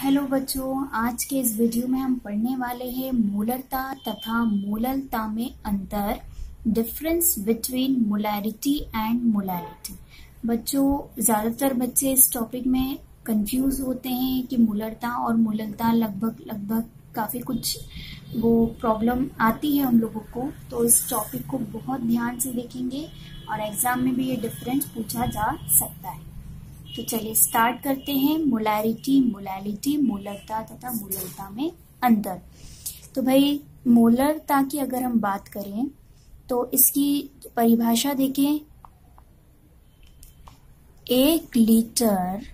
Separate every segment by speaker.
Speaker 1: Hello बच्चों, आज के इस वीडियो में हम पढ़ने वाले हैं मोलरता तथा मोललता में अंतर, difference between molarity and molality. बच्चों, ज्यादातर बच्चे इस टॉपिक में कंफ्यूज होते हैं कि मोलरता और मोललता लगभग काफी कुछ वो प्रॉब्लम आती है उन लोगों को। तो इस टॉपिक को बहुत ध्यान से देखेंगे और एग्जाम में भी ये डिफरेंस पूछा जा सकता है। तो चलिए स्टार्ट करते हैं। मोलैरिटी, मोलैलिटी, मोलरता तथा मोललता में अंतर। तो भाई मोलरता की अगर हम बात करें तो इसकी परिभाषा देखें। 1 लीटर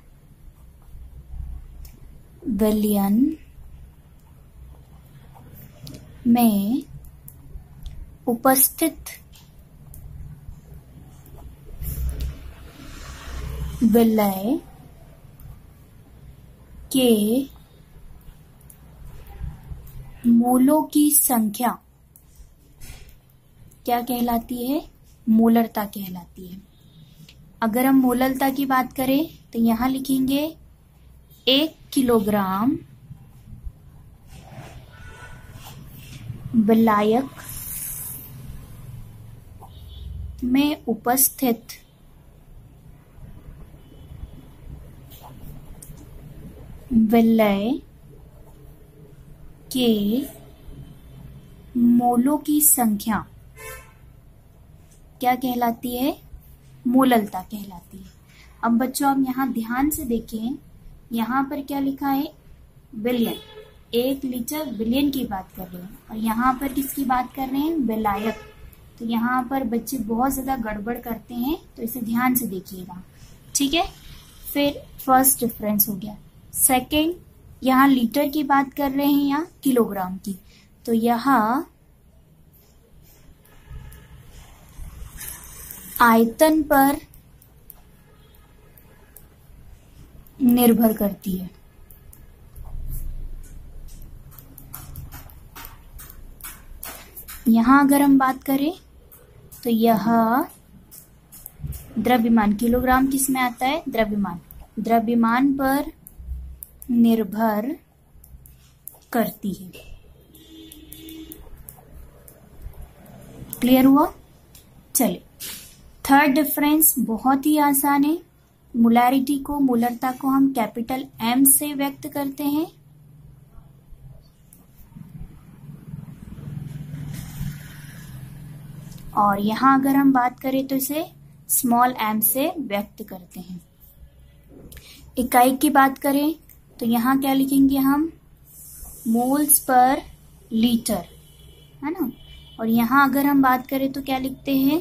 Speaker 1: विलियन में उपस्थित विलय के मोलों की संख्या क्या कहलाती है? मोलरता कहलाती है। अगर हम मोललता की बात करें तो यहां लिखेंगे 1 किलोग्राम विलायक में उपस्थित विलय के मोलों की संख्या क्या कहलाती है? मोललता कहलाती है। अब बच्चों आप यहाँ ध्यान से देखें, यहाँ पर क्या लिखा है? विलियन। 1 लीटर विलियन की बात कर रहे हैं और यहाँ पर किसकी बात कर रहे हैं? विलायक। तो यहाँ पर बच्चे बहुत ज्यादा गड़बड़ करते हैं, तो इसे ध्यान से देखिएगा, ठीक है। फिर फर्स्ट डिफरेंस हो गया। सेकेंड, यहाँ लीटर की बात कर रहे हैं या किलोग्राम की, तो यहाँ आयतन पर निर्भर करती है। यहाँ अगर हम बात करें तो यह द्रव्यमान, किलोग्राम किस में आता है? द्रव्यमान। द्रव्यमान पर निर्भर करती है। क्लियर हुआ? चलिए थर्ड डिफरेंस बहुत ही आसान है। मोलैरिटी को, मोलरता को हम कैपिटल M से व्यक्त करते हैं और यहां अगर हम बात करें तो इसे स्मॉल m से व्यक्त करते हैं। इकाई की बात करें तो यहाँ क्या लिखेंगे हम? मोल्स पर लीटर, है ना। और यहाँ अगर हम बात करें तो क्या लिखते हैं?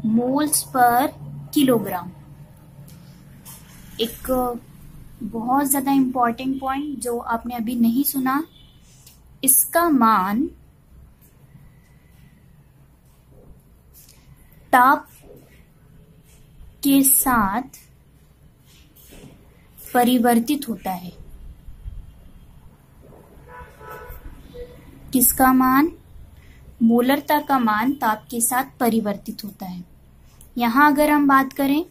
Speaker 1: Moles per kilogram. एक बहुत ज्यादा इंपॉर्टेंट पॉइंट जो आपने अभी नहीं सुना, इसका मान ताप के साथ परिवर्तित होता है। किसका मान? मोलरता का मान ताप के साथ परिवर्तित होता है। यहां अगर हम बात करें,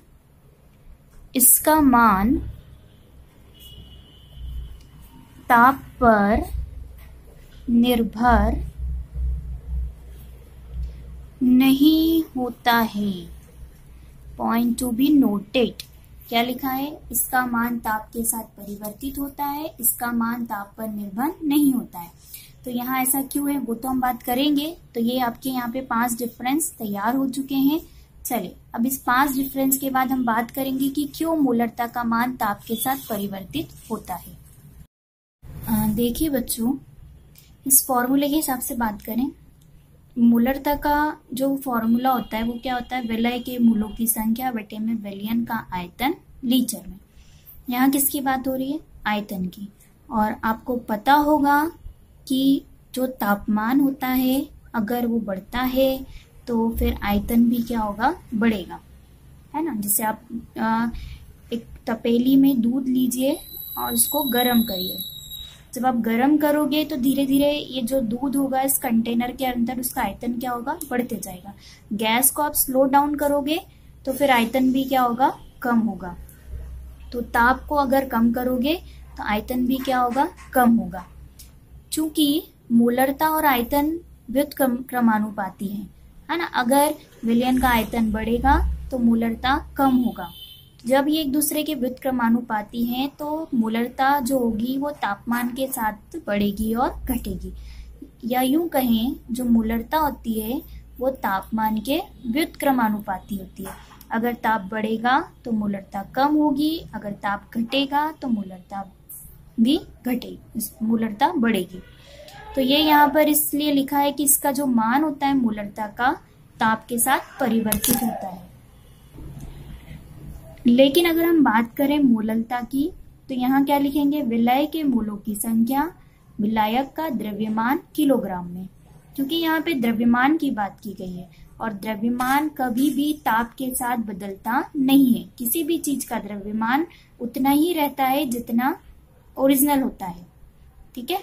Speaker 1: इसका मान ताप पर निर्भर नहीं होता है। Point to be noted. क्या लिखा है? इसका मान ताप के साथ परिवर्तित होता है, इसका मान ताप पर निर्भर नहीं होता है। तो यहाँ ऐसा क्यों है वो तो हम बात करेंगे। तो ये आपके यहाँ पे 5 डिफरेंस तैयार हो चुके हैं। चलिए अब इस 5 डिफरेंस के बाद हम बात करेंगे कि क्यों मोलरता का मान ताप के साथ परिवर्तित होता है। देखिए बच्चों, इस फॉर्मूले के हिसाब से बात करें, मोलरता का जो फॉर्मूला होता है वो क्या होता है? विलय के मोलों की संख्या बटे में विलियन का आयतन लीटर में। यहाँ किसकी बात हो रही है? आयतन की। और आपको पता होगा कि जो तापमान होता है अगर वो बढ़ता है तो फिर आयतन भी क्या होगा? बढ़ेगा, है ना। जैसे आप एक तपेली में दूध लीजिए और उसको गर्म करिए। जब आप गर्म करोगे तो धीरे धीरे ये जो दूध होगा इस कंटेनर के अंदर, उसका आयतन क्या होगा? बढ़ते जाएगा। गैस को आप स्लो डाउन करोगे तो फिर आयतन भी क्या होगा? कम होगा। तो ताप को अगर कम करोगे तो आयतन भी क्या होगा, कम होगा। चूंकि मोलरता और आयतन व्युत्क्रमानुपाती है ना। अगर विलयन का आयतन बढ़ेगा तो मोलरता कम होगा। जब ये एक दूसरे के व्युत्क्रमानुपाती हैं तो मोलरता जो होगी वो तापमान के साथ बढ़ेगी और घटेगी, या यूं कहें जो मोलरता होती है वो तापमान के व्युत्क्रमानुपाती होती है। अगर ताप बढ़ेगा तो मोलरता कम होगी, अगर ताप घटेगा तो मोलरता भी घटेगी, मोलरता बढ़ेगी। तो ये यहाँ पर इसलिए लिखा है कि इसका जो मान होता है मोलरता का ताप के साथ परिवर्तित होता है। लेकिन अगर हम बात करें मोललता की तो यहाँ क्या लिखेंगे, विलय के मोलों की संख्या विलायक का द्रव्यमान किलोग्राम में, क्योंकि यहाँ पे द्रव्यमान की बात की गई है और द्रव्यमान कभी भी ताप के साथ बदलता नहीं है। किसी भी चीज का द्रव्यमान उतना ही रहता है जितना ओरिजिनल होता है, ठीक है।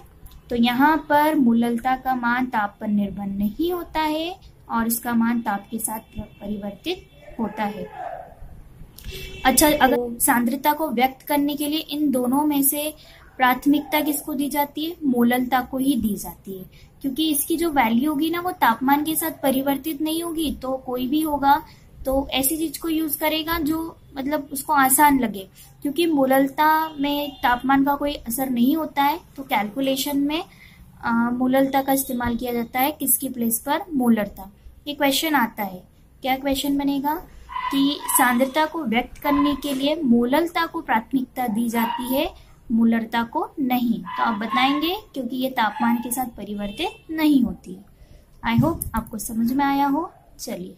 Speaker 1: तो यहाँ पर मोललता का मान ताप पर निर्भर नहीं होता है और इसका मान ताप के साथ परिवर्तित होता है। अच्छा, अगर सांद्रता को व्यक्त करने के लिए इन दोनों में से प्राथमिकता किसको दी जाती है, मोललता को ही दी जाती है, क्योंकि इसकी जो वैल्यू होगी ना वो तापमान के साथ परिवर्तित नहीं होगी। तो कोई भी होगा तो ऐसी चीज को यूज करेगा जो मतलब उसको आसान लगे, क्योंकि मोललता में तापमान का कोई असर नहीं होता है। तो कैलकुलेशन में मोललता का इस्तेमाल किया जाता है, किसकी प्लेस पर, मोलरता। ये क्वेश्चन आता है, क्या क्वेश्चन बनेगा कि सांद्रता को व्यक्त करने के लिए मोललता को प्राथमिकता दी जाती है, मोलरता को नहीं। तो आप बताएंगे क्योंकि ये तापमान के साथ परिवर्तित नहीं होती है। आई होप आपको समझ में आया हो। चलिए।